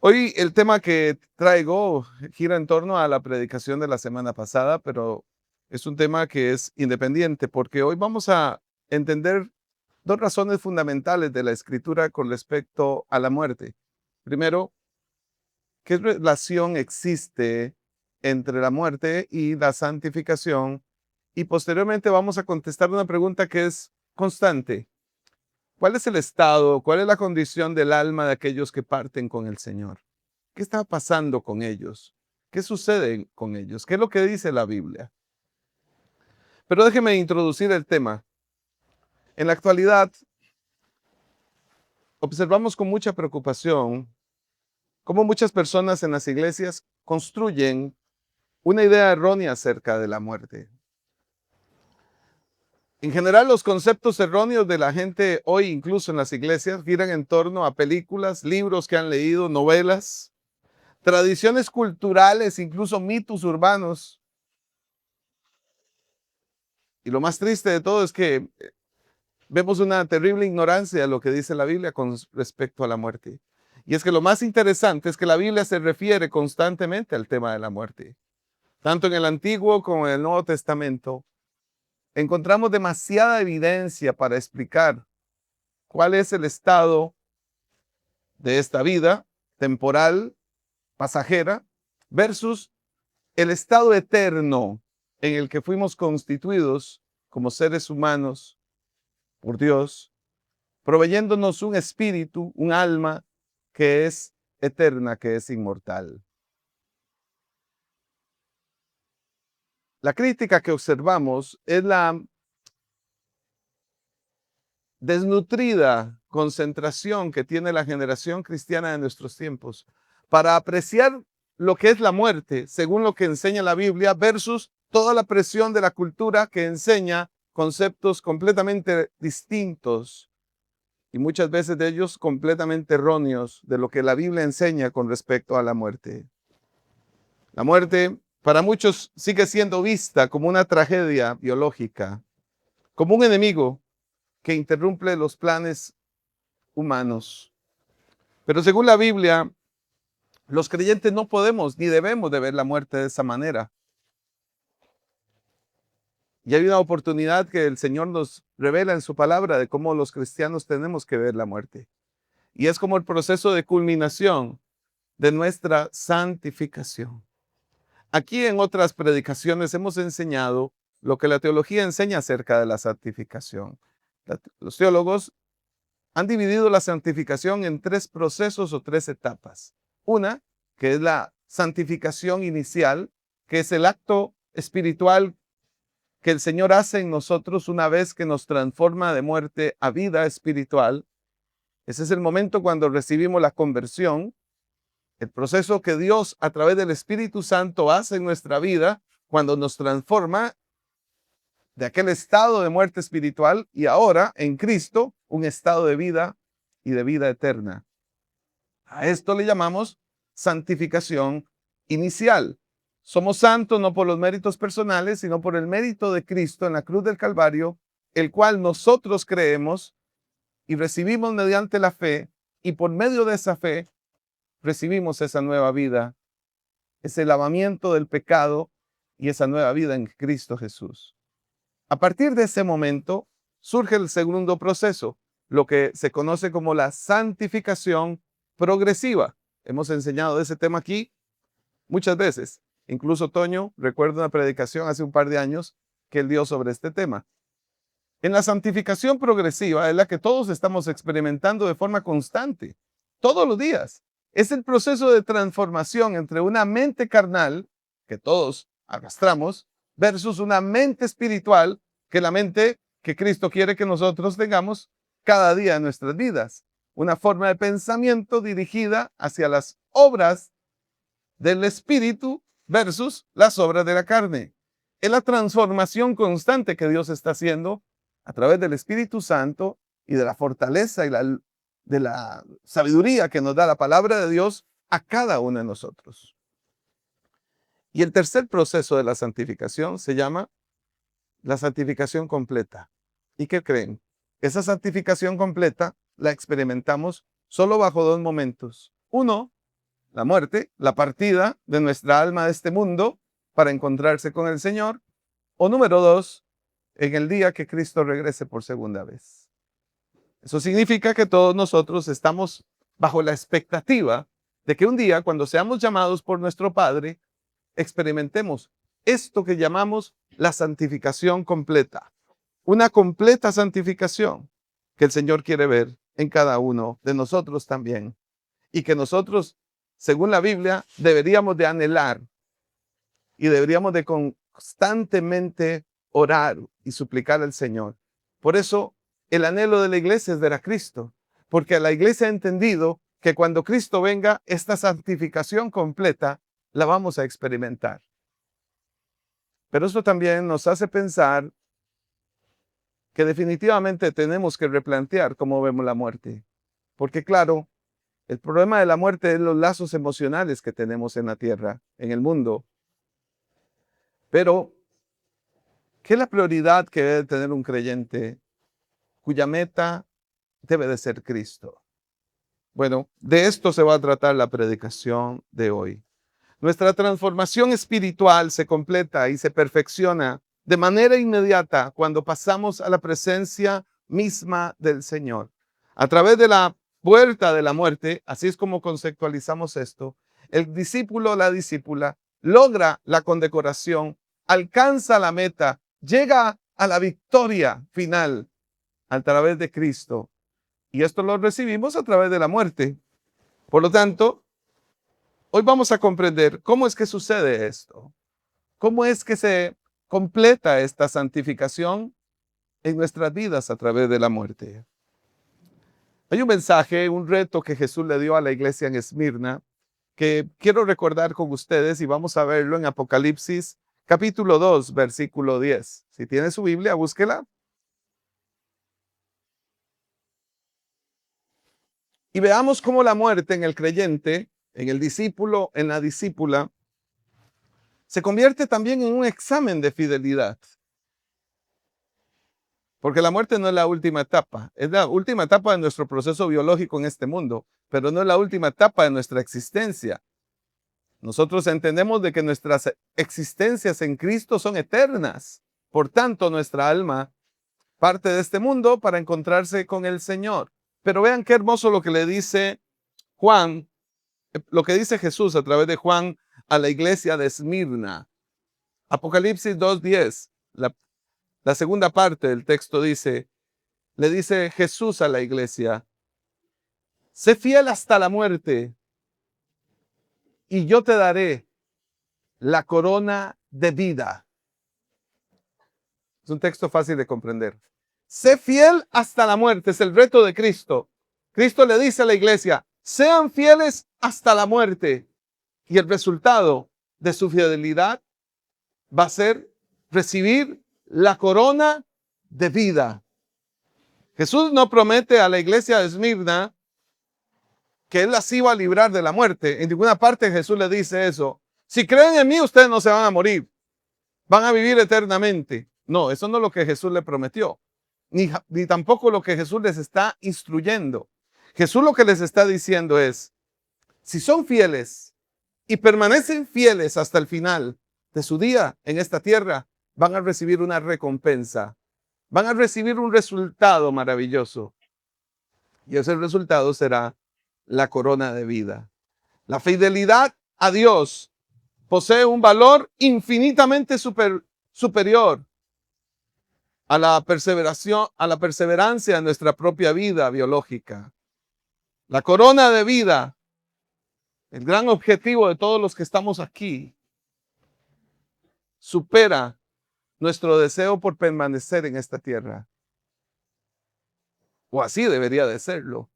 Hoy el tema que traigo gira en torno a la predicación de la semana pasada, pero es un tema que es independiente porque hoy vamos a entender dos razones fundamentales de la escritura con respecto a la muerte. Primero, ¿qué relación existe entre la muerte y la santificación? Y posteriormente vamos a contestar una pregunta que es constante. ¿Cuál es el estado, cuál es la condición del alma de aquellos que parten con el Señor? ¿Qué está pasando con ellos? ¿Qué sucede con ellos? ¿Qué es lo que dice la Biblia? Pero déjeme introducir el tema. En la actualidad, observamos con mucha preocupación cómo muchas personas en las iglesias construyen una idea errónea acerca de la muerte. En general, los conceptos erróneos de la gente hoy, incluso en las iglesias, giran en torno a películas, libros que han leído, novelas, tradiciones culturales, incluso mitos urbanos. Y lo más triste de todo es que vemos una terrible ignorancia de lo que dice la Biblia con respecto a la muerte. Y es que lo más interesante es que la Biblia se refiere constantemente al tema de la muerte. Tanto en el Antiguo como en el Nuevo Testamento, encontramos demasiada evidencia para explicar cuál es el estado de esta vida temporal, pasajera, versus el estado eterno en el que fuimos constituidos como seres humanos por Dios, proveyéndonos un espíritu, un alma que es eterna, que es inmortal. La crítica que observamos es la desnutrida concentración que tiene la generación cristiana de nuestros tiempos para apreciar lo que es la muerte, según lo que enseña la Biblia, versus toda la presión de la cultura que enseña conceptos completamente distintos y muchas veces de ellos completamente erróneos de lo que la Biblia enseña con respecto a la muerte. La muerte para muchos sigue siendo vista como una tragedia biológica, como un enemigo que interrumpe los planes humanos. Pero según la Biblia, los creyentes no podemos ni debemos de ver la muerte de esa manera. Y hay una oportunidad que el Señor nos revela en su palabra de cómo los cristianos tenemos que ver la muerte. Y es como el proceso de culminación de nuestra santificación. Aquí en otras predicaciones hemos enseñado lo que la teología enseña acerca de la santificación. Los teólogos han dividido la santificación en tres procesos o tres etapas. Una, que es la santificación inicial, que es el acto espiritual que el Señor hace en nosotros una vez que nos transforma de muerte a vida espiritual. Ese es el momento cuando recibimos la conversión, el proceso que Dios a través del Espíritu Santo hace en nuestra vida cuando nos transforma de aquel estado de muerte espiritual y ahora en Cristo un estado de vida y de vida eterna. A esto le llamamos santificación inicial. Somos santos no por los méritos personales, sino por el mérito de Cristo en la cruz del Calvario, el cual nosotros creemos y recibimos mediante la fe, y por medio de esa fe recibimos esa nueva vida, ese lavamiento del pecado y esa nueva vida en Cristo Jesús. A partir de ese momento surge el segundo proceso, lo que se conoce como la santificación progresiva. Hemos enseñado de ese tema aquí muchas veces. Incluso Toño, recuerdo una predicación hace un par de años que él dio sobre este tema. En la santificación progresiva es la que todos estamos experimentando de forma constante, todos los días. Es el proceso de transformación entre una mente carnal, que todos arrastramos, versus una mente espiritual, que es la mente que Cristo quiere que nosotros tengamos cada día en nuestras vidas. Una forma de pensamiento dirigida hacia las obras del Espíritu versus las obras de la carne. Es la transformación constante que Dios está haciendo a través del Espíritu Santo y de la fortaleza y de la sabiduría que nos da la palabra de Dios a cada uno de nosotros. Y el tercer proceso de la santificación se llama la santificación completa. ¿Y qué creen? Esa santificación completa la experimentamos solo bajo dos momentos. Uno, la muerte, la partida de nuestra alma de este mundo para encontrarse con el Señor. O número 2, en el día que Cristo regrese por segunda vez. Eso significa que todos nosotros estamos bajo la expectativa de que un día, cuando seamos llamados por nuestro Padre, experimentemos esto que llamamos la santificación completa. Una completa santificación que el Señor quiere ver en cada uno de nosotros también. Y que nosotros, según la Biblia, deberíamos de anhelar y deberíamos de constantemente orar y suplicar al Señor. Por eso, el anhelo de la iglesia es ver a Cristo, porque la iglesia ha entendido que cuando Cristo venga, esta santificación completa la vamos a experimentar. Pero esto también nos hace pensar que definitivamente tenemos que replantear cómo vemos la muerte. Porque claro, el problema de la muerte es los lazos emocionales que tenemos en la tierra, en el mundo. Pero, ¿qué es la prioridad que debe tener un creyente cuya meta debe de ser Cristo? Bueno, de esto se va a tratar la predicación de hoy. Nuestra transformación espiritual se completa y se perfecciona de manera inmediata cuando pasamos a la presencia misma del Señor. A través de la puerta de la muerte, así es como conceptualizamos esto, el discípulo, la discípula, logra la condecoración, alcanza la meta, llega a la victoria final a través de Cristo. Y esto lo recibimos a través de la muerte. Por lo tanto, hoy vamos a comprender cómo es que sucede esto. Cómo es que se completa esta santificación en nuestras vidas a través de la muerte. Hay un mensaje, un reto que Jesús le dio a la iglesia en Esmirna que quiero recordar con ustedes y vamos a verlo en Apocalipsis capítulo 2, versículo 10. Si tiene su Biblia, búsquela. Y veamos cómo la muerte en el creyente, en el discípulo, en la discípula, se convierte también en un examen de fidelidad. Porque la muerte no es la última etapa, es la última etapa de nuestro proceso biológico en este mundo, pero no es la última etapa de nuestra existencia. Nosotros entendemos de que nuestras existencias en Cristo son eternas. Por tanto, nuestra alma parte de este mundo para encontrarse con el Señor. Pero vean qué hermoso lo que le dice Juan, lo que dice Jesús a través de Juan a la iglesia de Esmirna. Apocalipsis 2:10, la segunda parte del texto dice, le dice Jesús a la iglesia, sé fiel hasta la muerte y yo te daré la corona de vida. Es un texto fácil de comprender. Sé fiel hasta la muerte, es el reto de Cristo. Cristo le dice a la iglesia, sean fieles hasta la muerte. Y el resultado de su fidelidad va a ser recibir la corona de vida. Jesús no promete a la iglesia de Esmirna que Él las iba a librar de la muerte. En ninguna parte Jesús le dice eso. Si creen en mí, ustedes no se van a morir. Van a vivir eternamente. No, eso no es lo que Jesús le prometió. Ni tampoco lo que Jesús les está instruyendo. Jesús lo que les está diciendo es, si son fieles y permanecen fieles hasta el final de su día en esta tierra, van a recibir una recompensa. Van a recibir un resultado maravilloso. Y ese resultado será la corona de vida. La fidelidad a Dios posee un valor infinitamente superior a la perseverancia en nuestra propia vida biológica. La corona de vida, el gran objetivo de todos los que estamos aquí, supera nuestro deseo por permanecer en esta tierra. O así debería de serlo.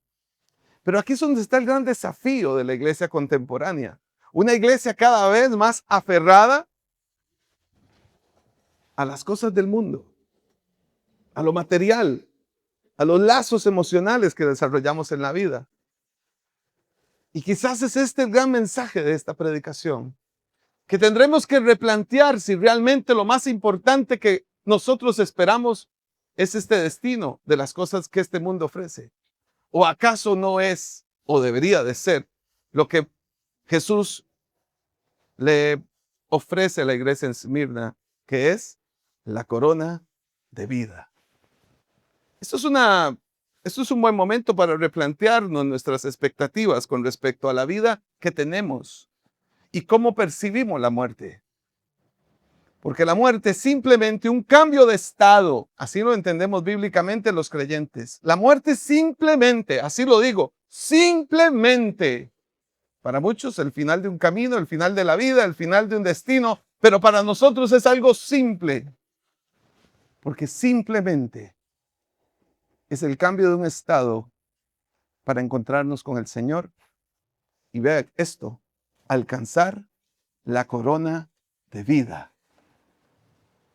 Pero aquí es donde está el gran desafío de la iglesia contemporánea. Una iglesia cada vez más aferrada a las cosas del mundo, a lo material, a los lazos emocionales que desarrollamos en la vida. Y quizás es este el gran mensaje de esta predicación, que tendremos que replantear si realmente lo más importante que nosotros esperamos es este destino de las cosas que este mundo ofrece. ¿O acaso no es, o debería de ser, lo que Jesús le ofrece a la iglesia en Esmirna, que es la corona de vida. Esto es un buen momento para replantearnos nuestras expectativas con respecto a la vida que tenemos y cómo percibimos la muerte. Porque la muerte es simplemente un cambio de estado. Así lo entendemos bíblicamente los creyentes. La muerte es simplemente, así lo digo, simplemente, para muchos el final de un camino, el final de la vida, el final de un destino, pero para nosotros es algo simple. Porque simplemente es el cambio de un estado para encontrarnos con el Señor. Y vea esto, alcanzar la corona de vida.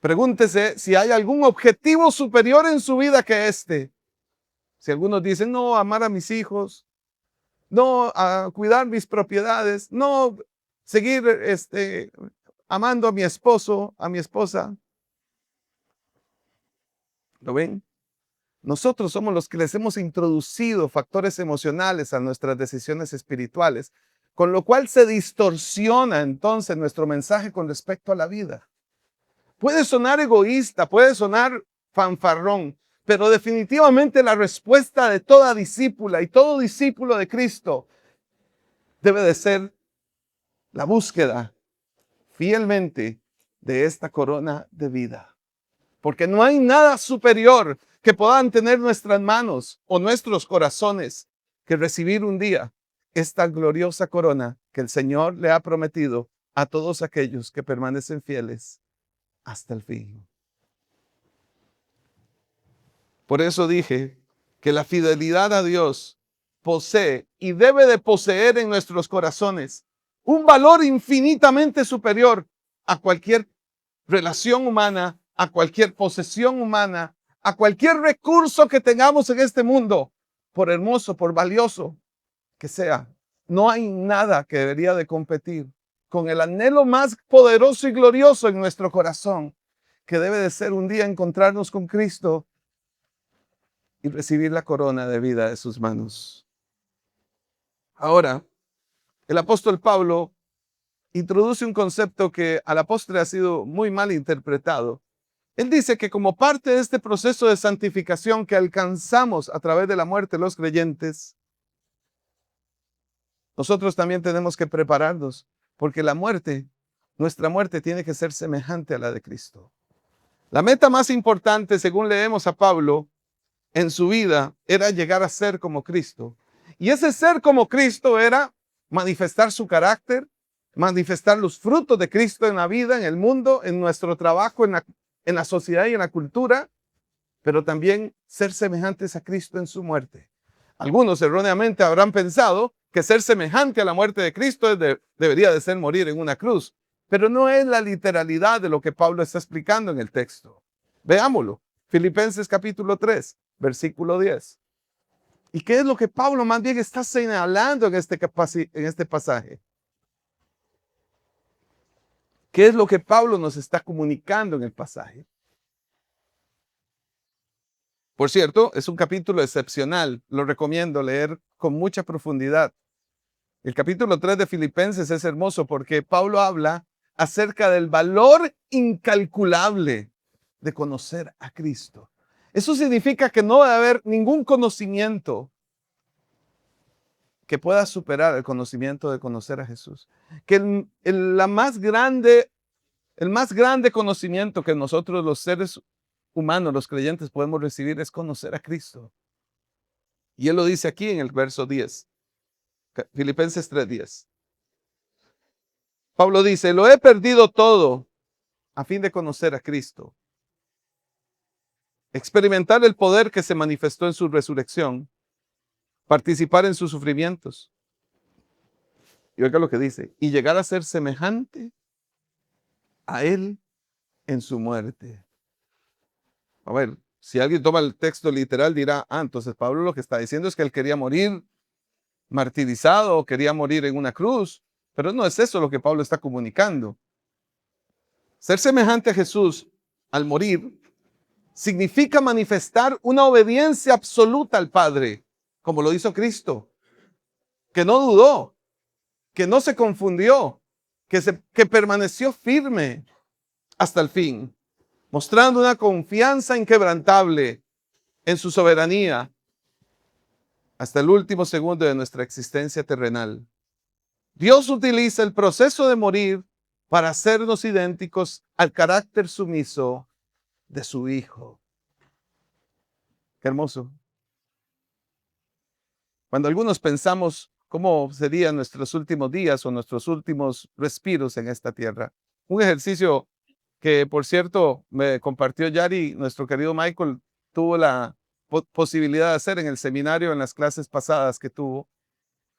Pregúntese si hay algún objetivo superior en su vida que este. Si algunos dicen, no, amar a mis hijos, no, a cuidar mis propiedades, no, seguir amando a mi esposo, a mi esposa. ¿Lo ven? Nosotros somos los que les hemos introducido factores emocionales a nuestras decisiones espirituales, con lo cual se distorsiona entonces nuestro mensaje con respecto a la vida. Puede sonar egoísta, puede sonar fanfarrón, pero definitivamente la respuesta de toda discípula y todo discípulo de Cristo debe de ser la búsqueda fielmente de esta corona de vida. Porque no hay nada superior que puedan tener nuestras manos o nuestros corazones que recibir un día esta gloriosa corona que el Señor le ha prometido a todos aquellos que permanecen fieles hasta el fin. Por eso dije que la fidelidad a Dios posee y debe de poseer en nuestros corazones un valor infinitamente superior a cualquier relación humana, a cualquier posesión humana, a cualquier recurso que tengamos en este mundo, por hermoso, por valioso que sea. No hay nada que debería de competir con el anhelo más poderoso y glorioso en nuestro corazón, que debe de ser un día encontrarnos con Cristo y recibir la corona de vida de sus manos. Ahora, el apóstol Pablo introduce un concepto que a la postre ha sido muy mal interpretado. Él dice que como parte de este proceso de santificación que alcanzamos a través de la muerte de los creyentes, nosotros también tenemos que prepararnos, porque nuestra muerte tiene que ser semejante a la de Cristo. La meta más importante, según leemos a Pablo, en su vida era llegar a ser como Cristo. Y ese ser como Cristo era manifestar su carácter, manifestar los frutos de Cristo en la vida, en el mundo, en nuestro trabajo, en la sociedad y en la cultura, pero también ser semejantes a Cristo en su muerte. Algunos erróneamente habrán pensado que ser semejante a la muerte de Cristo debería de ser morir en una cruz, pero no es la literalidad de lo que Pablo está explicando en el texto. Veámoslo. Filipenses capítulo 3, versículo 10. ¿Y qué es lo que Pablo más bien está señalando en este pasaje? ¿Qué es lo que Pablo nos está comunicando en el pasaje? Por cierto, es un capítulo excepcional. Lo recomiendo leer con mucha profundidad. El capítulo 3 de Filipenses es hermoso porque Pablo habla acerca del valor incalculable de conocer a Cristo. Eso significa que no debe haber ningún conocimiento que pueda superar el conocimiento de conocer a Jesús. Que el más grande conocimiento que nosotros los seres humanos, los creyentes, podemos recibir es conocer a Cristo. Y él lo dice aquí en el verso 10, Filipenses 3:10. Pablo dice, lo he perdido todo a fin de conocer a Cristo, experimentar el poder que se manifestó en su resurrección, participar en sus sufrimientos. Y oiga lo que dice, y llegar a ser semejante a él en su muerte. A ver, si alguien toma el texto literal dirá, entonces Pablo lo que está diciendo es que él quería morir martirizado o quería morir en una cruz, pero no es eso lo que Pablo está comunicando. Ser semejante a Jesús al morir significa manifestar una obediencia absoluta al Padre, como lo hizo Cristo, que no dudó, que no se confundió, que permaneció firme hasta el fin, mostrando una confianza inquebrantable en su soberanía hasta el último segundo de nuestra existencia terrenal. Dios utiliza el proceso de morir para hacernos idénticos al carácter sumiso de su Hijo. Qué hermoso. Cuando algunos pensamos cómo serían nuestros últimos días o nuestros últimos respiros en esta tierra, un ejercicio que, por cierto, me compartió Yari, nuestro querido Michael, tuvo la posibilidad de hacer en el seminario, en las clases pasadas que tuvo.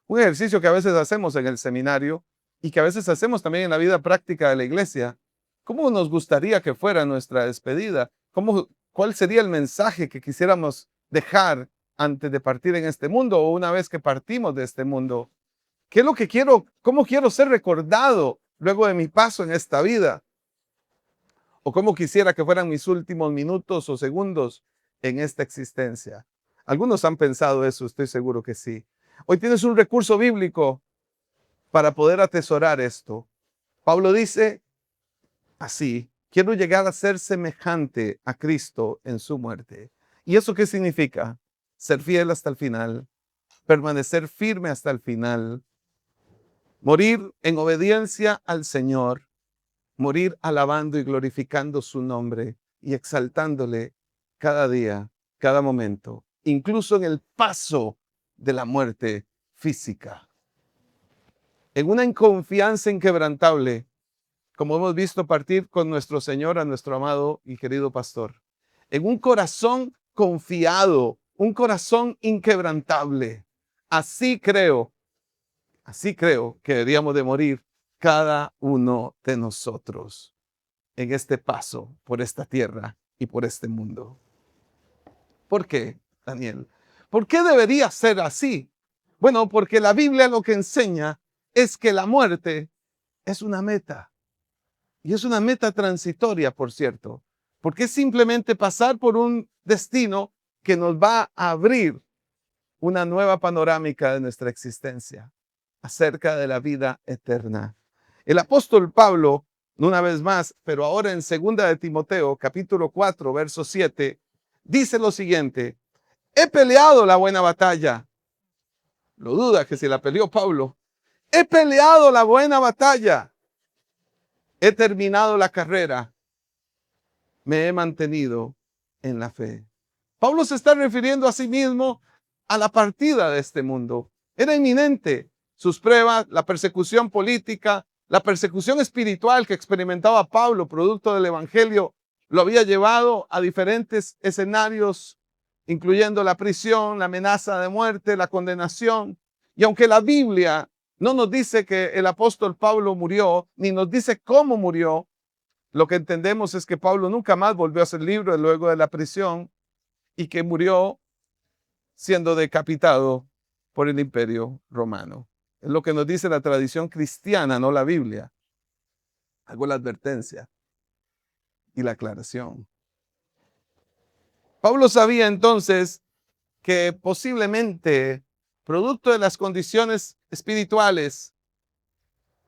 Un ejercicio que a veces hacemos en el seminario y que a veces hacemos también en la vida práctica de la iglesia. ¿Cómo nos gustaría que fuera nuestra despedida? ¿Cuál sería el mensaje que quisiéramos dejar antes de partir en este mundo o una vez que partimos de este mundo? ¿Qué es lo que quiero? ¿Cómo quiero ser recordado luego de mi paso en esta vida? ¿O cómo quisiera que fueran mis últimos minutos o segundos en esta existencia? Algunos han pensado eso, estoy seguro que sí. Hoy tienes un recurso bíblico para poder atesorar esto. Pablo dice así: quiero llegar a ser semejante a Cristo en su muerte. ¿Y eso qué significa? Ser fiel hasta el final, permanecer firme hasta el final, morir en obediencia al Señor, morir alabando y glorificando su nombre y exaltándole cada día, cada momento, incluso en el paso de la muerte física. En una confianza inquebrantable, como hemos visto partir con nuestro Señor a nuestro amado y querido pastor. En un corazón confiado, un corazón inquebrantable. Así creo que deberíamos de morir cada uno de nosotros en este paso por esta tierra y por este mundo. ¿Por qué, Daniel? ¿Por qué debería ser así? Bueno, porque la Biblia lo que enseña es que la muerte es una meta. Y es una meta transitoria, por cierto, porque es simplemente pasar por un destino que nos va a abrir una nueva panorámica de nuestra existencia acerca de la vida eterna. El apóstol Pablo, una vez más, pero ahora en 2 de Timoteo, capítulo 4, verso 7, dice lo siguiente: he peleado la buena batalla. Lo duda que si la peleó Pablo. He peleado la buena batalla. He terminado la carrera. Me he mantenido en la fe. Pablo se está refiriendo a sí mismo a la partida de este mundo. Era inminente. Sus pruebas, la persecución política, la persecución espiritual que experimentaba Pablo, producto del evangelio, lo había llevado a diferentes escenarios, incluyendo la prisión, la amenaza de muerte, la condenación. Y aunque la Biblia no nos dice que el apóstol Pablo murió, ni nos dice cómo murió, lo que entendemos es que Pablo nunca más volvió a ser libre luego de la prisión y que murió siendo decapitado por el Imperio Romano. Es lo que nos dice la tradición cristiana, no la Biblia. Hago la advertencia y la aclaración. Pablo sabía entonces que posiblemente, producto de las condiciones espirituales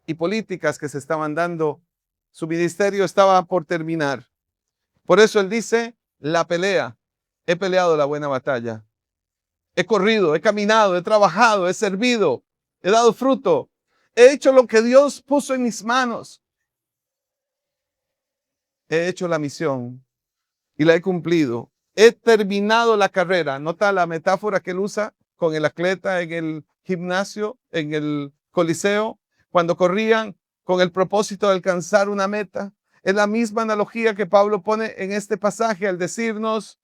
y políticas que se estaban dando, su ministerio estaba por terminar. Por eso él dice: la pelea, he peleado la buena batalla. He corrido, he caminado, he trabajado, he servido, he dado fruto. He hecho lo que Dios puso en mis manos. He hecho la misión y la he cumplido. He terminado la carrera. Nota la metáfora que él usa con el atleta en el gimnasio, en el coliseo, cuando corrían con el propósito de alcanzar una meta. Es la misma analogía que Pablo pone en este pasaje al decirnos: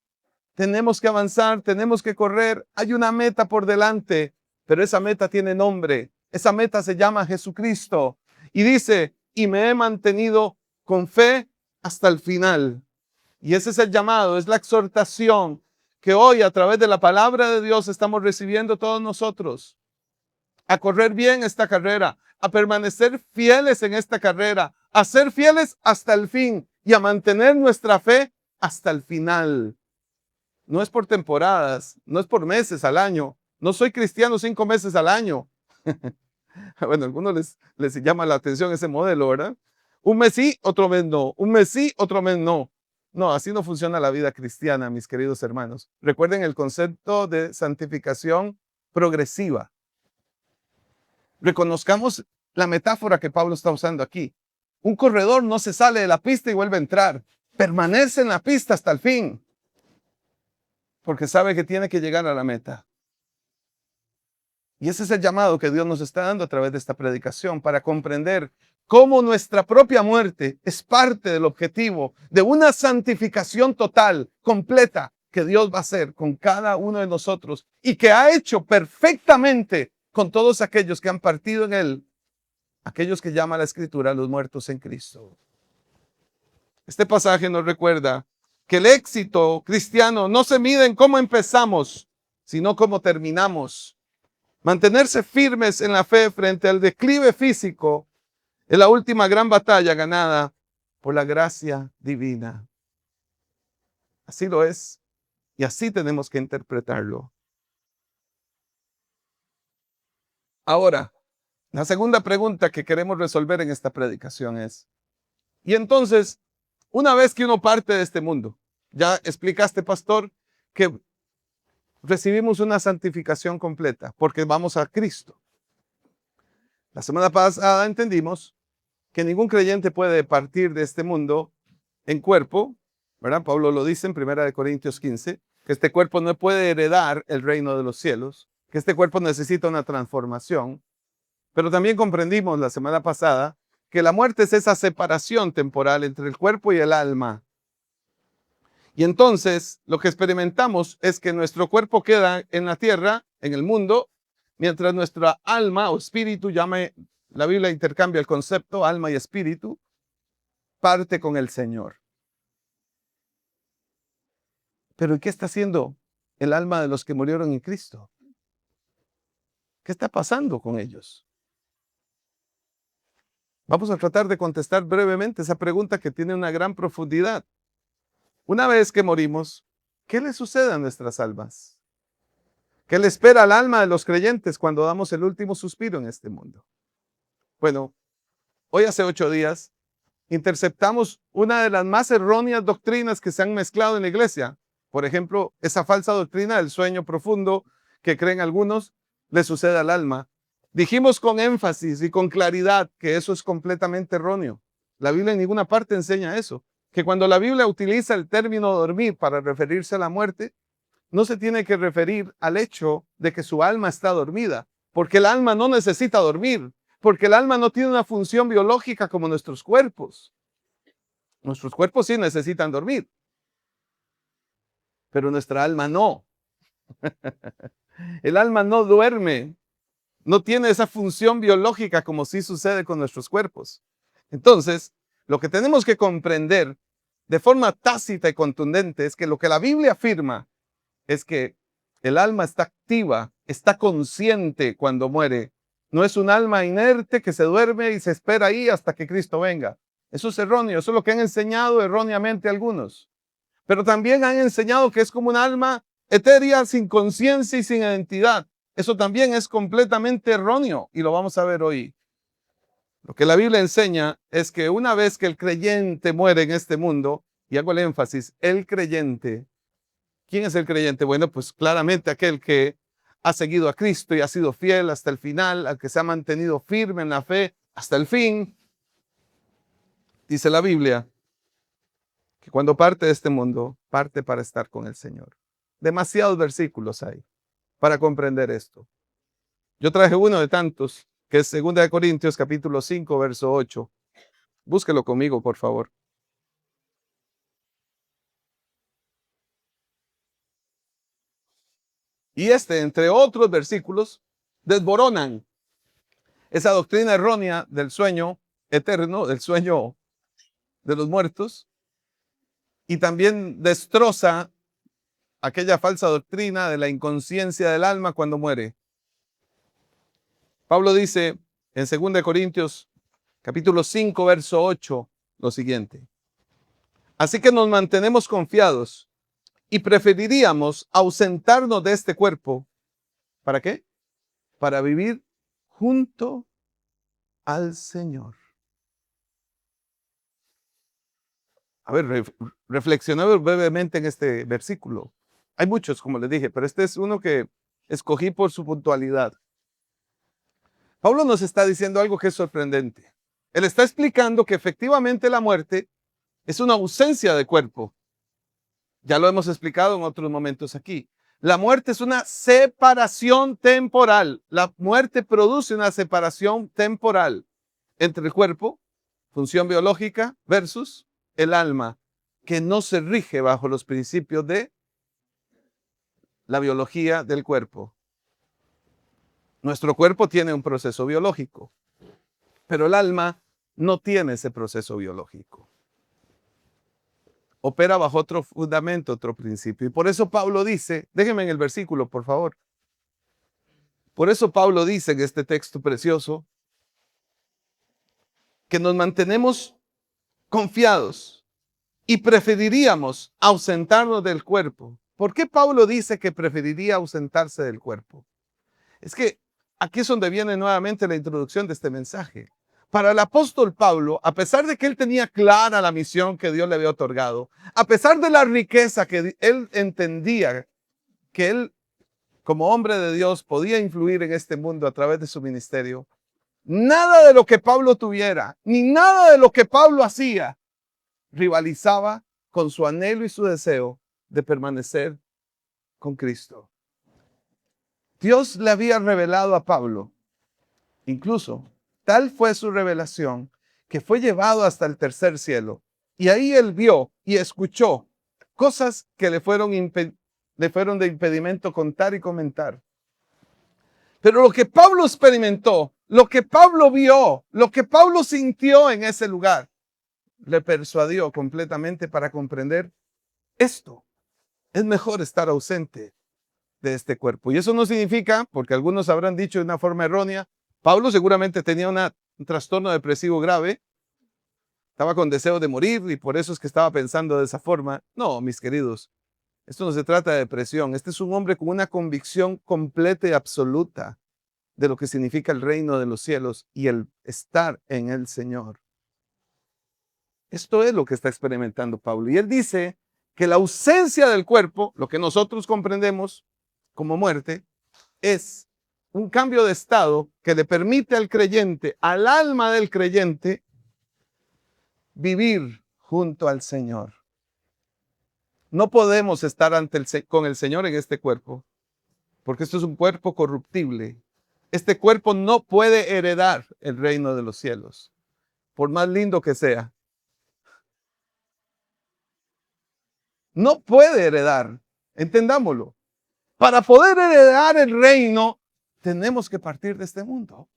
tenemos que avanzar, tenemos que correr. Hay una meta por delante, pero esa meta tiene nombre. Esa meta se llama Jesucristo. Y dice: y me he mantenido con fe hasta el final. Y ese es el llamado, es la exhortación que hoy a través de la palabra de Dios estamos recibiendo todos nosotros. A correr bien esta carrera, a permanecer fieles en esta carrera, a ser fieles hasta el fin y a mantener nuestra fe hasta el final. No es por temporadas, no es por meses al año. No soy cristiano 5 meses al año. Bueno, a algunos les llama la atención ese modelo, ¿verdad? Un mes sí, otro mes no. Un mes sí, otro mes no. No, así no funciona la vida cristiana, mis queridos hermanos. Recuerden el concepto de santificación progresiva. Reconozcamos la metáfora que Pablo está usando aquí. Un corredor no se sale de la pista y vuelve a entrar. Permanece en la pista hasta el fin, porque sabe que tiene que llegar a la meta. Y ese es el llamado que Dios nos está dando a través de esta predicación, para comprender cómo nuestra propia muerte es parte del objetivo de una santificación total, completa, que Dios va a hacer con cada uno de nosotros y que ha hecho perfectamente con todos aquellos que han partido en Él, aquellos que llama la Escritura los muertos en Cristo. Este pasaje nos recuerda que el éxito cristiano no se mide en cómo empezamos, sino cómo terminamos. Mantenerse firmes en la fe frente al declive físico es la última gran batalla ganada por la gracia divina. Así lo es, y así tenemos que interpretarlo. Ahora, la segunda pregunta que queremos resolver en esta predicación es, y entonces, una vez que uno parte de este mundo, ya explicaste, pastor, que recibimos una santificación completa porque vamos a Cristo. La semana pasada entendimos que ningún creyente puede partir de este mundo en cuerpo, ¿verdad? Pablo lo dice en 1 Corintios 15, que este cuerpo no puede heredar el reino de los cielos, que este cuerpo necesita una transformación. Pero también comprendimos la semana pasada que la muerte es esa separación temporal entre el cuerpo y el alma. Y entonces lo que experimentamos es que nuestro cuerpo queda en la tierra, en el mundo, mientras nuestra alma o espíritu, la Biblia intercambia el concepto alma y espíritu, parte con el Señor. Pero ¿qué está haciendo el alma de los que murieron en Cristo? ¿Qué está pasando con ellos? Vamos a tratar de contestar brevemente esa pregunta que tiene una gran profundidad. Una vez que morimos, ¿qué le sucede a nuestras almas? ¿Qué le espera al alma de los creyentes cuando damos el último suspiro en este mundo? Bueno, hoy hace 8 días interceptamos una de las más erróneas doctrinas que se han mezclado en la iglesia. Por ejemplo, esa falsa doctrina del sueño profundo que creen algunos le sucede al alma. Dijimos con énfasis y con claridad que eso es completamente erróneo. La Biblia en ninguna parte enseña eso. Que cuando la Biblia utiliza el término dormir para referirse a la muerte, no se tiene que referir al hecho de que su alma está dormida, porque el alma no necesita dormir, porque el alma no tiene una función biológica como nuestros cuerpos. Nuestros cuerpos sí necesitan dormir, pero nuestra alma no. El alma no duerme, no tiene esa función biológica como sí sucede con nuestros cuerpos. Entonces, lo que tenemos que comprender de forma tácita y contundente es que lo que la Biblia afirma es que el alma está activa, está consciente cuando muere. No es un alma inerte que se duerme y se espera ahí hasta que Cristo venga. Eso es erróneo, eso es lo que han enseñado erróneamente algunos. Pero también han enseñado que es como un alma etérea, sin conciencia y sin identidad. Eso también es completamente erróneo y lo vamos a ver hoy. Lo que la Biblia enseña es que una vez que el creyente muere en este mundo, y hago el énfasis, el creyente, ¿quién es el creyente? Bueno, pues claramente aquel que ha seguido a Cristo y ha sido fiel hasta el final, al que se ha mantenido firme en la fe hasta el fin. Dice la Biblia que cuando parte de este mundo, parte para estar con el Señor. Demasiados versículos hay para comprender esto. Yo traje uno de tantos, que es 2 Corintios capítulo 5, verso 8. Búsquelo conmigo, por favor. Y entre otros versículos, desboronan esa doctrina errónea del sueño eterno, del sueño de los muertos, y también destroza aquella falsa doctrina de la inconsciencia del alma cuando muere. Pablo dice en 2 Corintios capítulo 5, verso 8, lo siguiente. Así que nos mantenemos confiados y preferiríamos ausentarnos de este cuerpo. ¿Para qué? Para vivir junto al Señor. A ver, reflexionemos brevemente en este versículo. Hay muchos, como les dije, pero este es uno que escogí por su puntualidad. Pablo nos está diciendo algo que es sorprendente. Él está explicando que efectivamente la muerte es una ausencia de cuerpo. Ya lo hemos explicado en otros momentos aquí. La muerte es una separación temporal. La muerte produce una separación temporal entre el cuerpo, función biológica, versus el alma, que no se rige bajo los principios de la biología del cuerpo. Nuestro cuerpo tiene un proceso biológico, pero el alma no tiene ese proceso biológico. Opera bajo otro fundamento, otro principio. Y por eso Pablo dice, déjenme en el versículo, por favor. Por eso Pablo dice en este texto precioso que nos mantenemos confiados y preferiríamos ausentarnos del cuerpo. ¿Por qué Pablo dice que preferiría ausentarse del cuerpo? Es que aquí es donde viene nuevamente la introducción de este mensaje. Para el apóstol Pablo, a pesar de que él tenía clara la misión que Dios le había otorgado, a pesar de la riqueza que él entendía que él, como hombre de Dios, podía influir en este mundo a través de su ministerio, nada de lo que Pablo tuviera, ni nada de lo que Pablo hacía, rivalizaba con su anhelo y su deseo de permanecer con Cristo. Dios le había revelado a Pablo, incluso tal fue su revelación, que fue llevado hasta el tercer cielo. Y ahí él vio y escuchó cosas que le fueron de impedimento contar y comentar. Pero lo que Pablo experimentó, lo que Pablo vio, lo que Pablo sintió en ese lugar, le persuadió completamente para comprender esto. Es mejor estar ausente de este cuerpo. Y eso no significa, porque algunos habrán dicho de una forma errónea, Pablo seguramente tenía un trastorno depresivo grave, estaba con deseo de morir y por eso es que estaba pensando de esa forma. No, mis queridos, esto no se trata de depresión. Este es un hombre con una convicción completa y absoluta de lo que significa el reino de los cielos y el estar en el Señor. Esto es lo que está experimentando Pablo. Y él dice que la ausencia del cuerpo, lo que nosotros comprendemos como muerte, es un cambio de estado que le permite al creyente, al alma del creyente, vivir junto al Señor. No podemos estar con el Señor en este cuerpo, porque esto es un cuerpo corruptible. Este cuerpo no puede heredar el reino de los cielos, por más lindo que sea. No puede heredar, entendámoslo. Para poder heredar el reino, tenemos que partir de este mundo.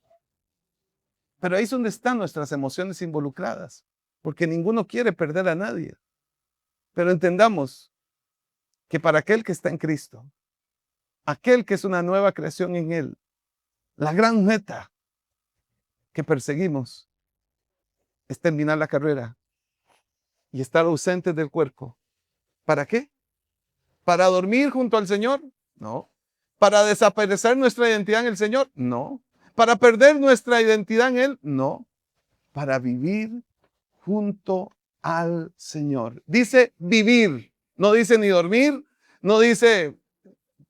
Pero ahí es donde están nuestras emociones involucradas, porque ninguno quiere perder a nadie. Pero entendamos que para aquel que está en Cristo, aquel que es una nueva creación en Él, la gran meta que perseguimos es terminar la carrera y estar ausentes del cuerpo. ¿Para qué? ¿Para dormir junto al Señor? No. ¿Para desaparecer nuestra identidad en el Señor? No. ¿Para perder nuestra identidad en Él? No. Para vivir junto al Señor. Dice vivir, no dice ni dormir, no dice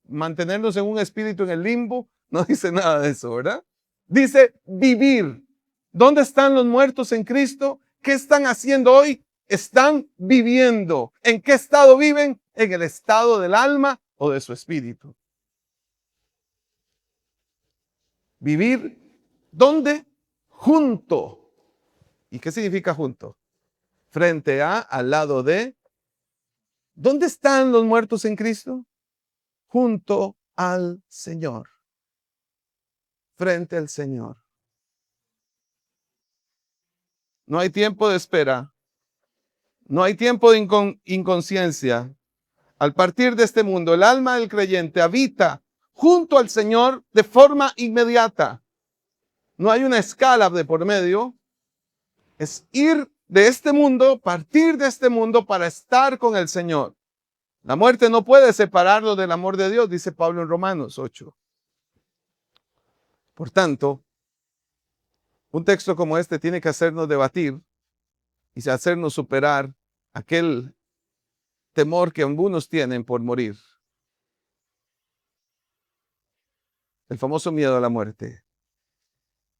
mantenernos en un espíritu en el limbo, no dice nada de eso, ¿verdad? Dice vivir. ¿Dónde están los muertos en Cristo? ¿Qué están haciendo hoy? Están viviendo. ¿En qué estado viven? En el estado del alma o de su espíritu. Vivir, ¿dónde? Junto. ¿Y qué significa junto? Frente a, al lado de. ¿Dónde están los muertos en Cristo? Junto al Señor. Frente al Señor. No hay tiempo de espera. No hay tiempo de inconsciencia. Al partir de este mundo, el alma del creyente habita junto al Señor de forma inmediata. No hay una escala de por medio. Es ir de este mundo, partir de este mundo para estar con el Señor. La muerte no puede separarlo del amor de Dios, dice Pablo en Romanos 8. Por tanto, Un texto como este tiene que hacernos debatir y hacernos superar aquel temor que algunos tienen por morir. El famoso miedo a la muerte.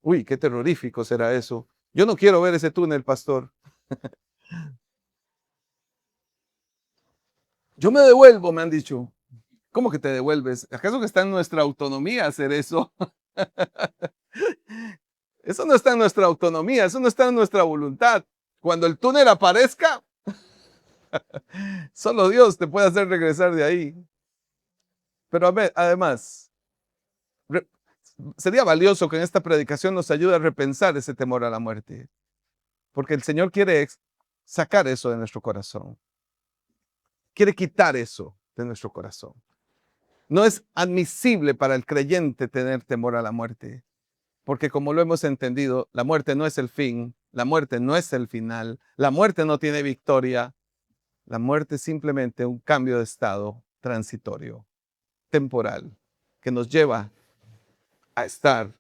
Uy, qué terrorífico será eso. Yo no quiero ver ese túnel, pastor. Yo me devuelvo, me han dicho. ¿Cómo que te devuelves? ¿Acaso que está en nuestra autonomía hacer eso? Eso no está en nuestra autonomía, eso no está en nuestra voluntad. Cuando el túnel aparezca, solo Dios te puede hacer regresar de ahí. Pero a ver, además, re- sería valioso que en esta predicación nos ayude a repensar ese temor a la muerte, porque el Señor quiere sacar eso de nuestro corazón, quiere quitar eso de nuestro corazón. No es admisible para el creyente tener temor a la muerte, porque como lo hemos entendido, la muerte no es el fin, la muerte no es el final, la muerte no tiene victoria, la muerte es simplemente un cambio de estado transitorio, temporal, que nos lleva a estar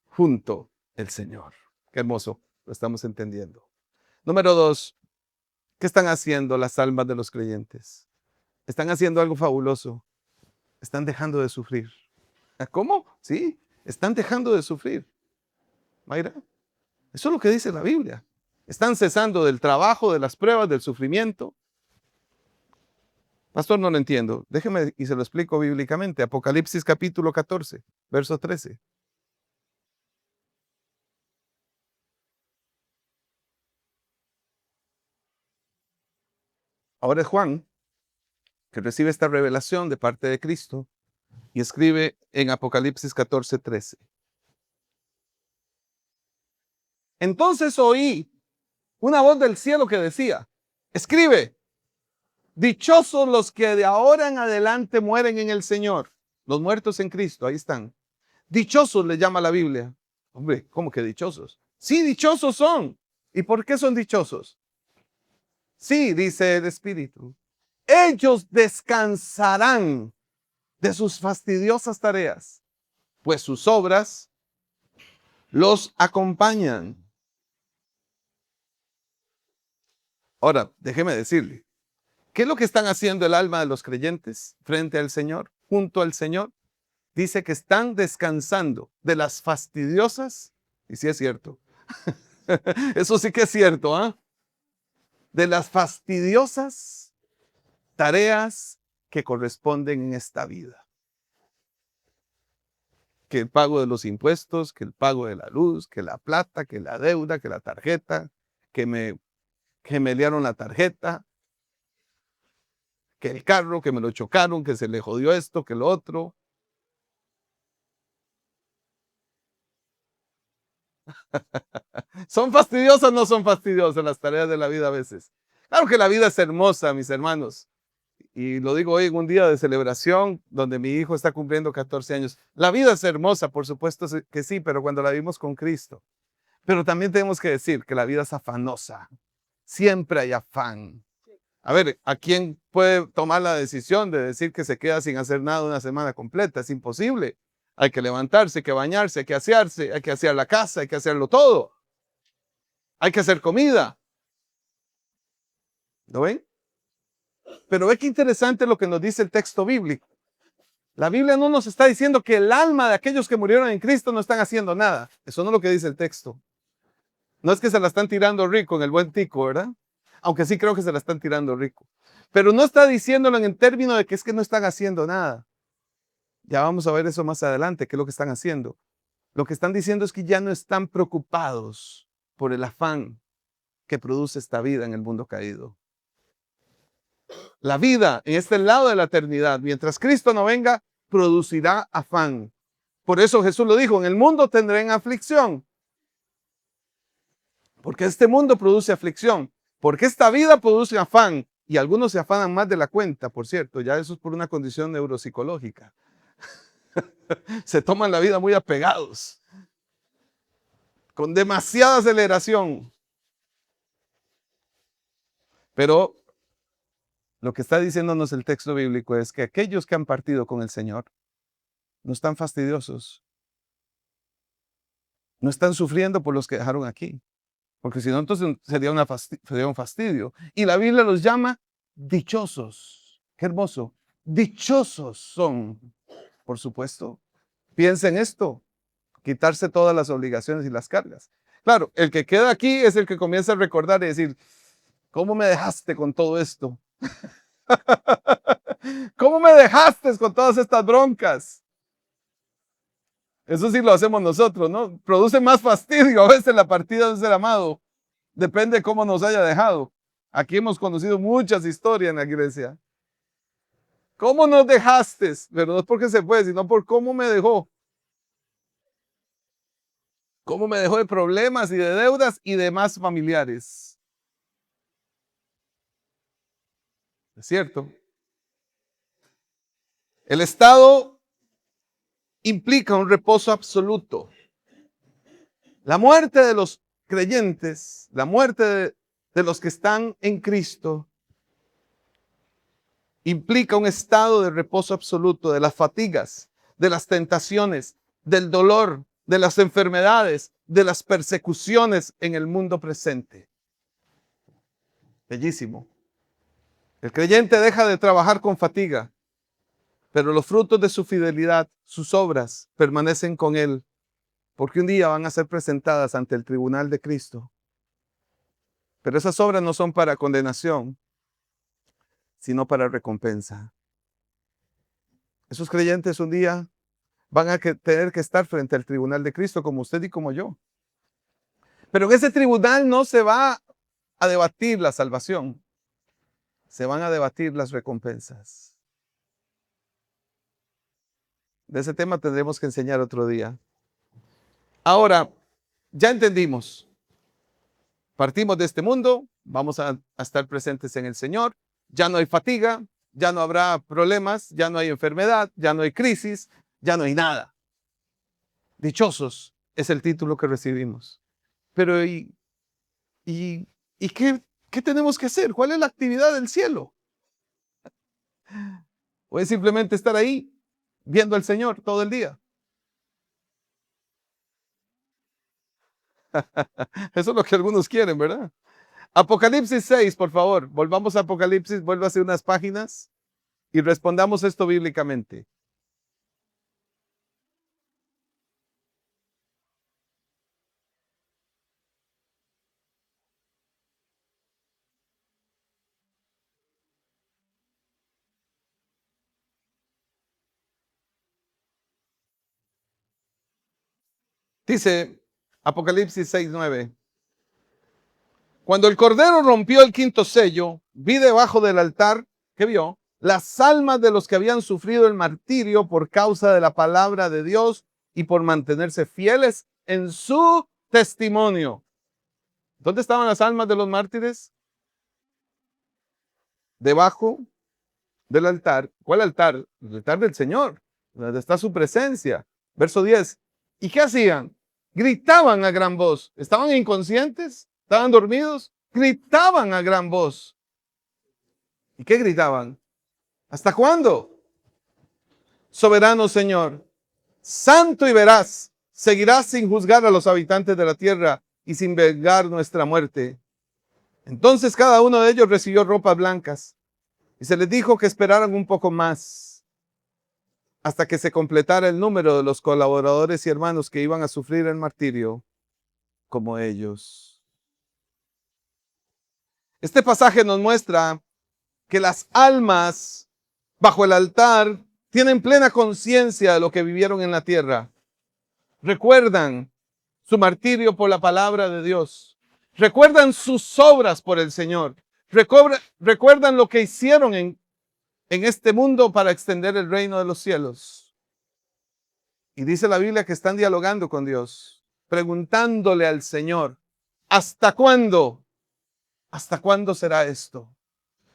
junto al Señor. Qué hermoso, lo estamos entendiendo. Número 2, ¿qué están haciendo las almas de los creyentes? Están haciendo algo fabuloso. Están dejando de sufrir. ¿Cómo? Sí, están dejando de sufrir. Mayra, eso es lo que dice la Biblia. Están cesando del trabajo, de las pruebas, del sufrimiento. Pastor, no lo entiendo. Déjeme y se lo explico bíblicamente. Apocalipsis capítulo 14, verso 13. Ahora es Juan que recibe esta revelación de parte de Cristo y escribe en Apocalipsis 14, 13. Entonces oí una voz del cielo que decía, escribe, dichosos los que de ahora en adelante mueren en el Señor. Los muertos en Cristo, ahí están. Dichosos le llama la Biblia. Hombre, ¿cómo que dichosos? Sí, dichosos son. ¿Y por qué son dichosos? Sí, dice el Espíritu. Ellos descansarán de sus fastidiosas tareas, pues sus obras los acompañan. Ahora, déjeme decirle, ¿qué es lo que están haciendo el alma de los creyentes frente al Señor, junto al Señor? Dice que están descansando de las fastidiosas, y sí es cierto, eso sí que es cierto, ¿ah? De las fastidiosas tareas que corresponden en esta vida. Que el pago de los impuestos, que el pago de la luz, que la plata, que la deuda, que la tarjeta, que me liaron la tarjeta, que el carro, que me lo chocaron, que se le jodió esto, que lo otro. ¿Son fastidiosas o no son fastidiosas las tareas de la vida a veces? Claro que la vida es hermosa, mis hermanos. Y lo digo hoy en un día de celebración donde mi hijo está cumpliendo 14 años. La vida es hermosa, por supuesto que sí, pero cuando la vivimos con Cristo. Pero también tenemos que decir que la vida es afanosa. Siempre hay afán. A ver, ¿a quién puede tomar la decisión de decir que se queda sin hacer nada una semana completa? Es imposible. Hay que levantarse, hay que bañarse, hay que asearse, hay que asear la casa, hay que hacerlo todo. Hay que hacer comida. ¿Lo ven? Pero ve qué interesante lo que nos dice el texto bíblico. La Biblia no nos está diciendo que el alma de aquellos que murieron en Cristo no están haciendo nada. Eso no es lo que dice el texto. No es que se la están tirando rico en el buen tico, ¿verdad? Aunque sí creo que se la están tirando rico. Pero no está diciéndolo en el término de que es que no están haciendo nada. Ya vamos a ver eso más adelante, qué es lo que están haciendo. Lo que están diciendo es que ya no están preocupados por el afán que produce esta vida en el mundo caído. La vida en este lado de la eternidad, mientras Cristo no venga, producirá afán. Por eso Jesús lo dijo, en el mundo tendrán aflicción. Porque este mundo produce aflicción. Porque esta vida produce afán. Y algunos se afanan más de la cuenta, por cierto. Ya eso es por una condición neuropsicológica. Se toman la vida muy apegados. Con demasiada aceleración. Pero lo que está diciéndonos el texto bíblico es que aquellos que han partido con el Señor no están fastidiosos, No están sufriendo por los que dejaron aquí, porque si no, entonces sería un fastidio. Y la Biblia los llama dichosos. Qué hermoso. Dichosos son, por supuesto. Piensa en esto, quitarse todas las obligaciones y las cargas. Claro, el que queda aquí es el que comienza a recordar y decir, ¿cómo me dejaste con todo esto? ¿Cómo me dejaste con todas estas broncas? Eso sí lo hacemos nosotros, ¿no? Produce más fastidio a veces la partida de un ser amado. Depende de cómo nos haya dejado. Aquí hemos conocido muchas historias en la iglesia. ¿Cómo nos dejaste? Pero no es porque se fue, sino por cómo me dejó. Cómo me dejó de problemas y de deudas y demás familiares. ¿Es cierto? El estado implica un reposo absoluto. La muerte de los creyentes, la muerte de los que están en Cristo, implica un estado de reposo absoluto de las fatigas, de las tentaciones, del dolor, de las enfermedades, de las persecuciones en el mundo presente. Bellísimo. El creyente deja de trabajar con fatiga, pero los frutos de su fidelidad, sus obras, permanecen con él, porque un día van a ser presentadas ante el tribunal de Cristo. Pero esas obras no son para condenación, sino para recompensa. Esos creyentes un día van a tener que estar frente al tribunal de Cristo, como usted y como yo. Pero en ese tribunal no se va a debatir la salvación, se van a debatir las recompensas. De ese tema tendremos que enseñar otro día. Ahora, ya entendimos. Partimos de este mundo, vamos a estar presentes en el Señor. Ya no hay fatiga, ya no habrá problemas, ya no hay enfermedad, ya no hay crisis, ya no hay nada. Dichosos es el título que recibimos. Pero ¿y qué tenemos que hacer? ¿Cuál es la actividad del cielo? ¿O es simplemente estar ahí viendo al Señor todo el día? Eso es lo que algunos quieren, ¿verdad? Apocalipsis 6, por favor. Volvamos a Apocalipsis, vuelva a hacer unas páginas y respondamos esto bíblicamente. Dice Apocalipsis 6:9. Cuando el Cordero rompió el quinto sello, vi debajo del altar, ¿qué vio? Las almas de los que habían sufrido el martirio por causa de la palabra de Dios y por mantenerse fieles en su testimonio. ¿Dónde estaban las almas de los mártires? Debajo del altar. ¿Cuál altar? El altar del Señor, donde está su presencia. Verso 10. ¿Y qué hacían? Gritaban a gran voz. ¿Estaban inconscientes? ¿Estaban dormidos? Gritaban a gran voz. ¿Y qué gritaban? ¿Hasta cuándo? Soberano Señor, santo y veraz, seguirás sin juzgar a los habitantes de la tierra y sin vengar nuestra muerte. Entonces cada uno de ellos recibió ropas blancas y se les dijo que esperaran un poco más hasta que se completara el número de los colaboradores y hermanos que iban a sufrir el martirio como ellos. Este pasaje nos muestra que las almas bajo el altar tienen plena conciencia de lo que vivieron en la tierra. Recuerdan su martirio por la palabra de Dios. Recuerdan sus obras por el Señor. Recuerdan lo que hicieron en este mundo para extender el reino de los cielos. Y dice la Biblia que están dialogando con Dios, preguntándole al Señor, ¿hasta cuándo? ¿Hasta cuándo será esto?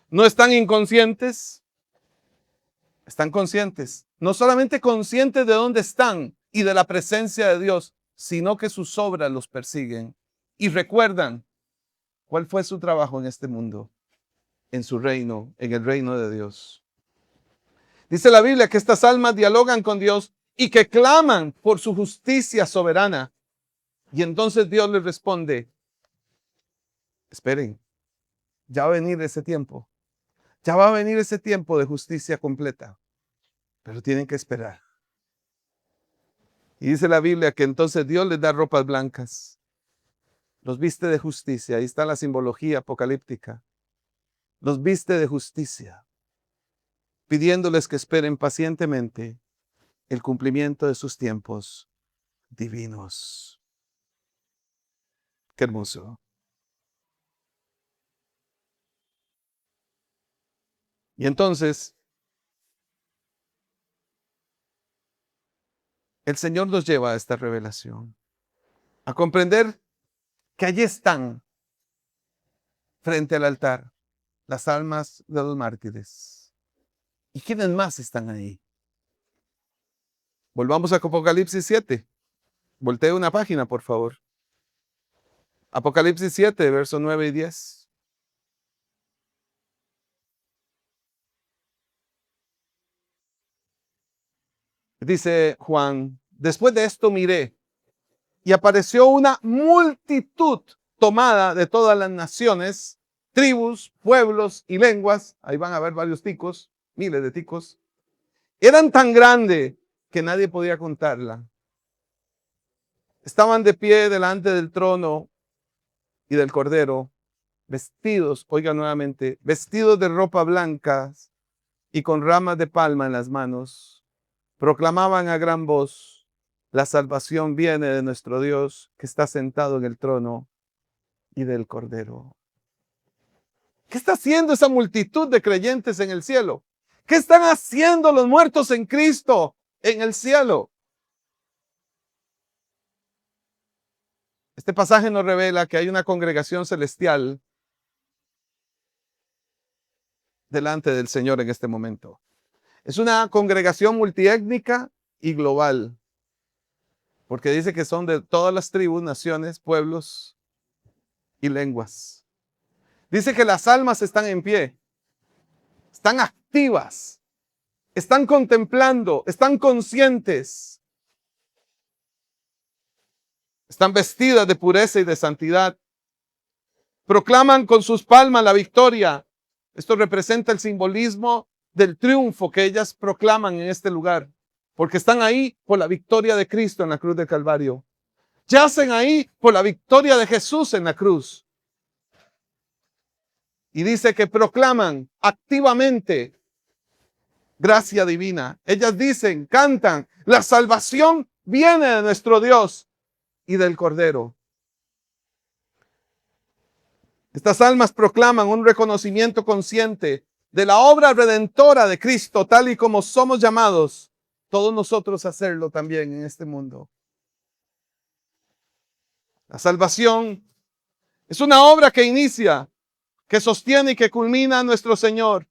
¿No están inconscientes? Están conscientes. No solamente conscientes de dónde están y de la presencia de Dios, sino que sus obras los persiguen. Y recuerdan cuál fue su trabajo en este mundo, en su reino, en el reino de Dios. Dice la Biblia que estas almas dialogan con Dios y que claman por su justicia soberana. Y entonces Dios les responde, esperen, ya va a venir ese tiempo. Ya va a venir ese tiempo de justicia completa, pero tienen que esperar. Y dice la Biblia que entonces Dios les da ropas blancas, los viste de justicia. Ahí está la simbología apocalíptica. Los viste de justicia, pidiéndoles que esperen pacientemente el cumplimiento de sus tiempos divinos. Qué hermoso. Y entonces, el Señor nos lleva a esta revelación, a comprender que allí están, frente al altar, las almas de los mártires. ¿Y quiénes más están ahí? Volvamos a Apocalipsis 7. Voltee una página, por favor. Apocalipsis 7, versos 9 y 10. Dice Juan, después de esto miré, y apareció una multitud tomada de todas las naciones, tribus, pueblos y lenguas. Ahí van a ver varios ticos, miles de ticos. Eran tan grandes que nadie podía contarla. Estaban de pie delante del trono y del Cordero, vestidos, oiga nuevamente, vestidos de ropa blancas y con ramas de palma en las manos. Proclamaban a gran voz, la salvación viene de nuestro Dios que está sentado en el trono y del Cordero. ¿Qué está haciendo esa multitud de creyentes en el cielo? ¿Qué están haciendo los muertos en Cristo en el cielo? Este pasaje nos revela que hay una congregación celestial delante del Señor en este momento. Es una congregación multiétnica y global, porque dice que son de todas las tribus, naciones, pueblos y lenguas. Dice que las almas están en pie, están activas, están contemplando, están conscientes, están vestidas de pureza y de santidad. Proclaman con sus palmas la victoria. Esto representa el simbolismo del triunfo que ellas proclaman en este lugar, porque están ahí por la victoria de Cristo en la cruz del Calvario. Yacen ahí por la victoria de Jesús en la cruz. Y dice que proclaman activamente gracia divina. Ellas dicen, cantan, la salvación viene de nuestro Dios y del Cordero. Estas almas proclaman un reconocimiento consciente de la obra redentora de Cristo, tal y como somos llamados todos nosotros a hacerlo también en este mundo. La salvación es una obra que inicia, que sostiene y que culmina a nuestro Señor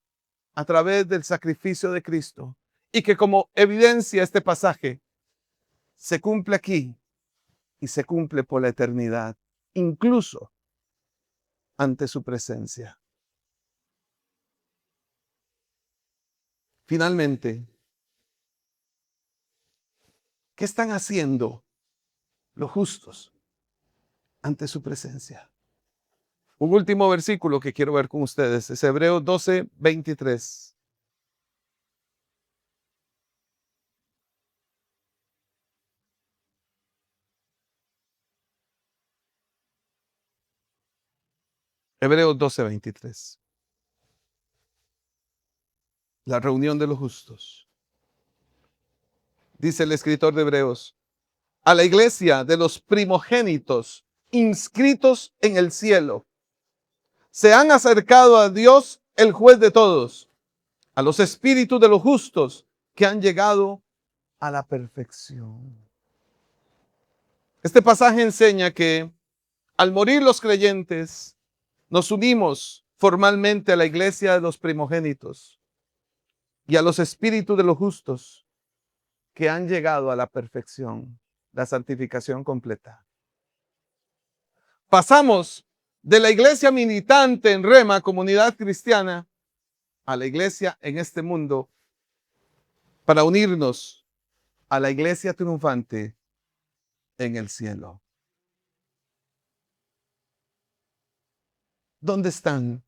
a través del sacrificio de Cristo, y que, como evidencia este pasaje, se cumple aquí y se cumple por la eternidad, incluso ante su presencia. Finalmente, ¿qué están haciendo los justos ante su presencia? Un último versículo que quiero ver con ustedes es Hebreos 12, 23. Hebreos 12, 23. La reunión de los justos. Dice el escritor de Hebreos, a la iglesia de los primogénitos inscritos en el cielo. Se han acercado a Dios, el juez de todos, a los espíritus de los justos que han llegado a la perfección. Este pasaje enseña que al morir los creyentes, nos unimos formalmente a la iglesia de los primogénitos y a los espíritus de los justos que han llegado a la perfección, la santificación completa. Pasamos de la iglesia militante en Rema, comunidad cristiana, a la iglesia en este mundo para unirnos a la iglesia triunfante en el cielo. ¿Dónde están?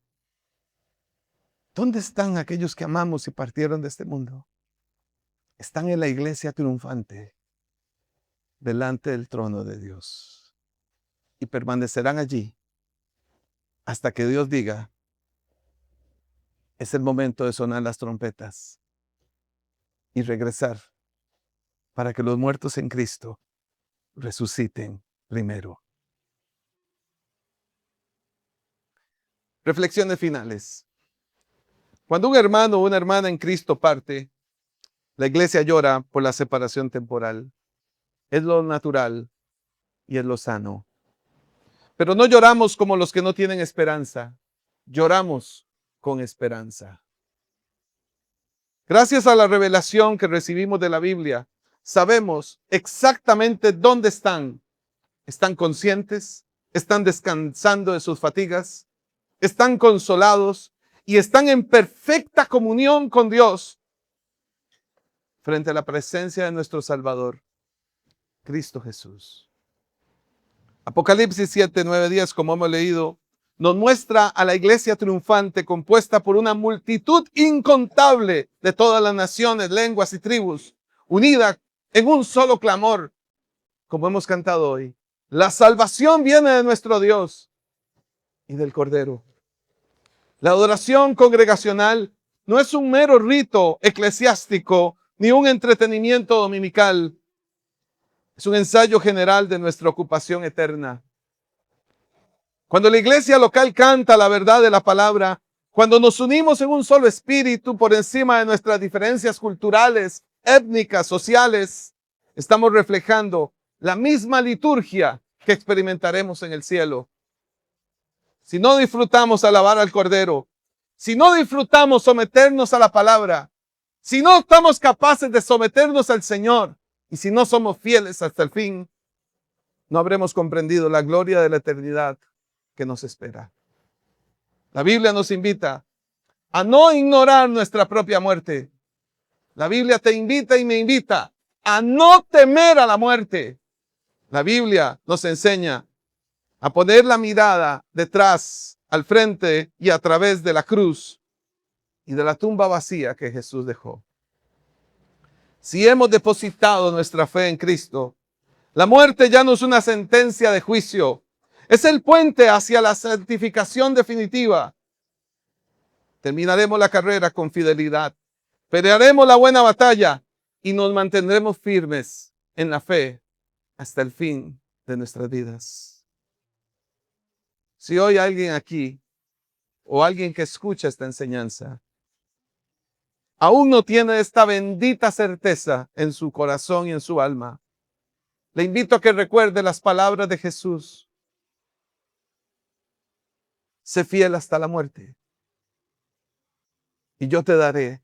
¿Dónde están aquellos que amamos y partieron de este mundo? Están en la iglesia triunfante, delante del trono de Dios. Y permanecerán allí hasta que Dios diga, es el momento de sonar las trompetas y regresar para que los muertos en Cristo resuciten primero. Reflexiones finales. Cuando un hermano o una hermana en Cristo parte, la iglesia llora por la separación temporal. Es lo natural y es lo sano. Pero no lloramos como los que no tienen esperanza. Lloramos con esperanza. Gracias a la revelación que recibimos de la Biblia, sabemos exactamente dónde están. ¿Están conscientes? ¿Están descansando de sus fatigas? ¿Están consolados? Y están en perfecta comunión con Dios frente a la presencia de nuestro Salvador, Cristo Jesús. Apocalipsis 7, 9, 10, como hemos leído, nos muestra a la iglesia triunfante compuesta por una multitud incontable de todas las naciones, lenguas y tribus, unida en un solo clamor, como hemos cantado hoy. La salvación viene de nuestro Dios y del Cordero. La adoración congregacional no es un mero rito eclesiástico ni un entretenimiento dominical. Es un ensayo general de nuestra ocupación eterna. Cuando la iglesia local canta la verdad de la palabra, cuando nos unimos en un solo espíritu por encima de nuestras diferencias culturales, étnicas, sociales, estamos reflejando la misma liturgia que experimentaremos en el cielo. Si no disfrutamos alabar al Cordero, si no disfrutamos someternos a la palabra, si no estamos capaces de someternos al Señor y si no somos fieles hasta el fin, no habremos comprendido la gloria de la eternidad que nos espera. La Biblia nos invita a no ignorar nuestra propia muerte. La Biblia te invita y me invita a no temer a la muerte. La Biblia nos enseña a poner la mirada detrás, al frente y a través de la cruz y de la tumba vacía que Jesús dejó. Si hemos depositado nuestra fe en Cristo, la muerte ya no es una sentencia de juicio, es el puente hacia la santificación definitiva. Terminaremos la carrera con fidelidad, pelearemos la buena batalla y nos mantendremos firmes en la fe hasta el fin de nuestras vidas. Si hoy alguien aquí o alguien que escucha esta enseñanza aún no tiene esta bendita certeza en su corazón y en su alma, le invito a que recuerde las palabras de Jesús. Sé fiel hasta la muerte y yo te daré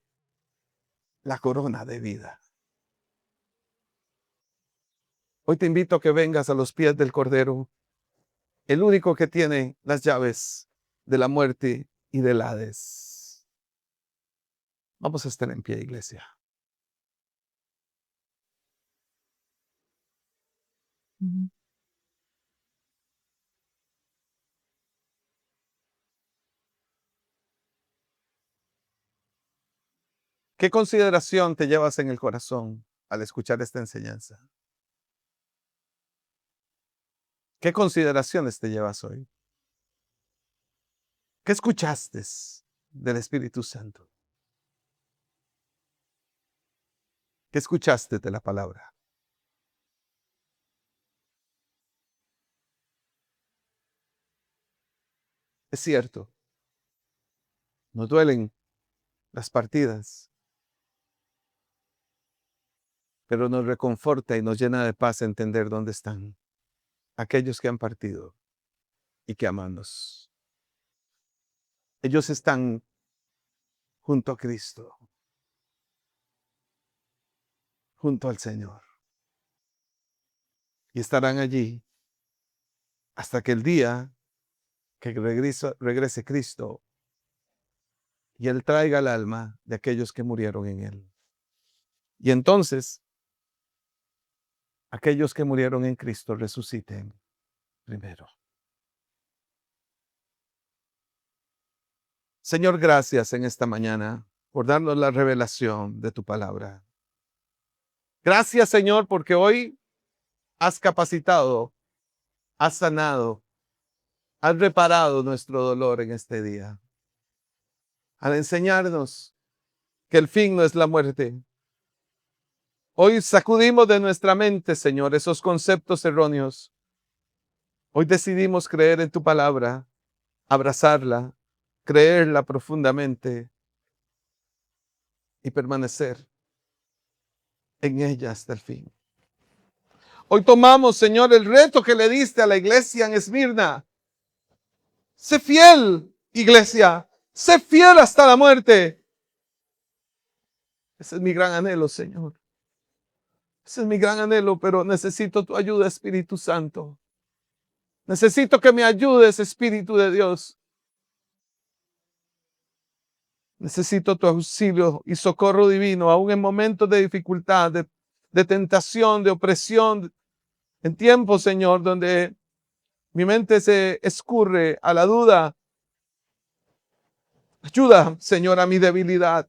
la corona de vida. Hoy te invito a que vengas a los pies del Cordero, el único que tiene las llaves de la muerte y del Hades. Vamos a estar en pie, iglesia. ¿Qué consideración te llevas en el corazón al escuchar esta enseñanza? ¿Qué consideraciones te llevas hoy? ¿Qué escuchaste del Espíritu Santo? ¿Qué escuchaste de la palabra? Es cierto, nos duelen las partidas, pero nos reconforta y nos llena de paz entender dónde están aquellos que han partido y que amamos. Ellos están junto a Cristo, junto al Señor, y estarán allí hasta que el día que regrese Cristo y Él traiga el alma de aquellos que murieron en Él. Y entonces, aquellos que murieron en Cristo resuciten primero. Señor, gracias en esta mañana por darnos la revelación de tu palabra. Gracias, Señor, porque hoy has capacitado, has sanado, has reparado nuestro dolor en este día. Al enseñarnos que el fin no es la muerte. Hoy sacudimos de nuestra mente, Señor, esos conceptos erróneos. Hoy decidimos creer en tu palabra, abrazarla, creerla profundamente y permanecer en ella hasta el fin. Hoy tomamos, Señor, el reto que le diste a la iglesia en Esmirna. Sé fiel, iglesia. Sé fiel hasta la muerte. Ese es mi gran anhelo, Señor. Ese es mi gran anhelo, pero necesito tu ayuda, Espíritu Santo. Necesito que me ayudes, Espíritu de Dios. Necesito tu auxilio y socorro divino, aún en momentos de dificultad, de tentación, de opresión, en tiempos, Señor, donde mi mente se escurre a la duda. Ayuda, Señor, a mi debilidad.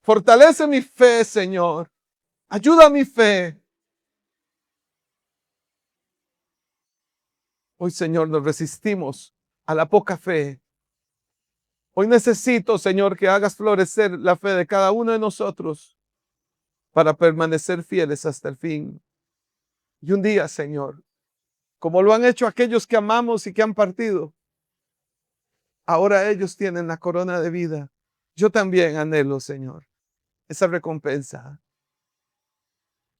Fortalece mi fe, Señor. Ayuda a mi fe. Hoy, Señor, nos resistimos a la poca fe. Hoy necesito, Señor, que hagas florecer la fe de cada uno de nosotros para permanecer fieles hasta el fin. Y un día, Señor, como lo han hecho aquellos que amamos y que han partido, ahora ellos tienen la corona de vida. Yo también anhelo, Señor, esa recompensa.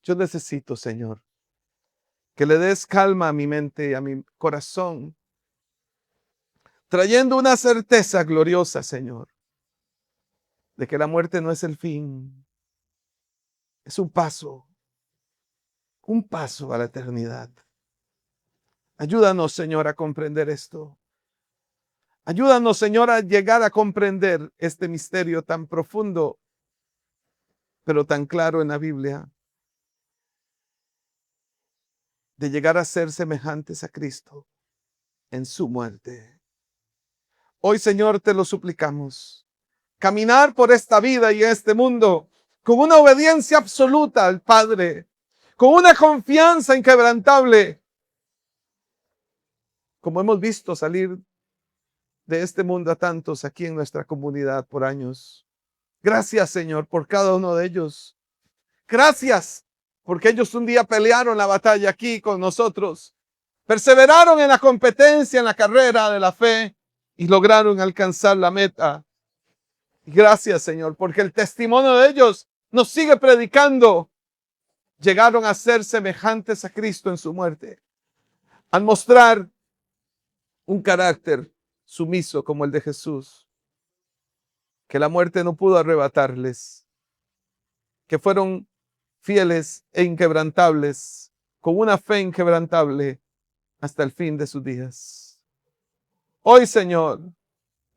Yo necesito, Señor, que le des calma a mi mente y a mi corazón, trayendo una certeza gloriosa, Señor, de que la muerte no es el fin, es un paso a la eternidad. Ayúdanos, Señor, a comprender esto. Ayúdanos, Señor, a llegar a comprender este misterio tan profundo, pero tan claro en la Biblia, de llegar a ser semejantes a Cristo en su muerte. Hoy, Señor, te lo suplicamos. Caminar por esta vida y este mundo con una obediencia absoluta al Padre, con una confianza inquebrantable, como hemos visto salir de este mundo a tantos aquí en nuestra comunidad por años. Gracias, Señor, por cada uno de ellos. Gracias, porque ellos un día pelearon la batalla aquí con nosotros, perseveraron en la competencia, en la carrera de la fe y lograron alcanzar la meta. Gracias, Señor, porque el testimonio de ellos nos sigue predicando. Llegaron a ser semejantes a Cristo en su muerte, al mostrar un carácter sumiso como el de Jesús, que la muerte no pudo arrebatarles, que fueron fieles e inquebrantables, con una fe inquebrantable hasta el fin de sus días. Hoy, Señor,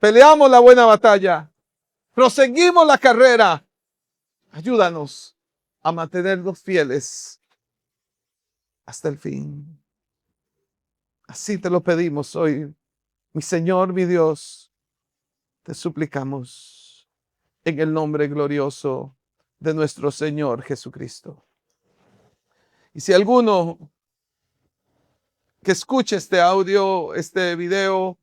peleamos la buena batalla, proseguimos la carrera. Ayúdanos a mantenernos fieles hasta el fin. Así te lo pedimos hoy, mi Señor, mi Dios. Te suplicamos en el nombre glorioso de nuestro Señor Jesucristo. Y si alguno que escuche este audio, este video,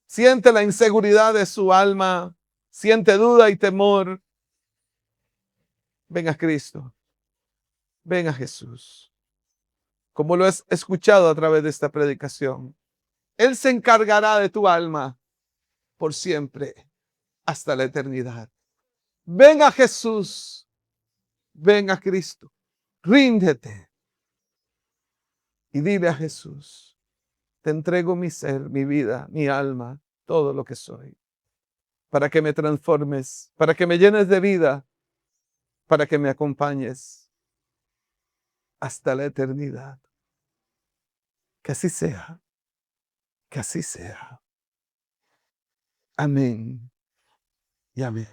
siente la inseguridad de su alma, siente duda y temor, ven a Cristo, ven a Jesús, como lo has escuchado a través de esta predicación. Él se encargará de tu alma por siempre, hasta la eternidad. Ven a Jesús, ven a Cristo, ríndete y dile a Jesús, te entrego mi ser, mi vida, mi alma, todo lo que soy, para que me transformes, para que me llenes de vida, para que me acompañes hasta la eternidad. Que así sea, que así sea. Amén y amén.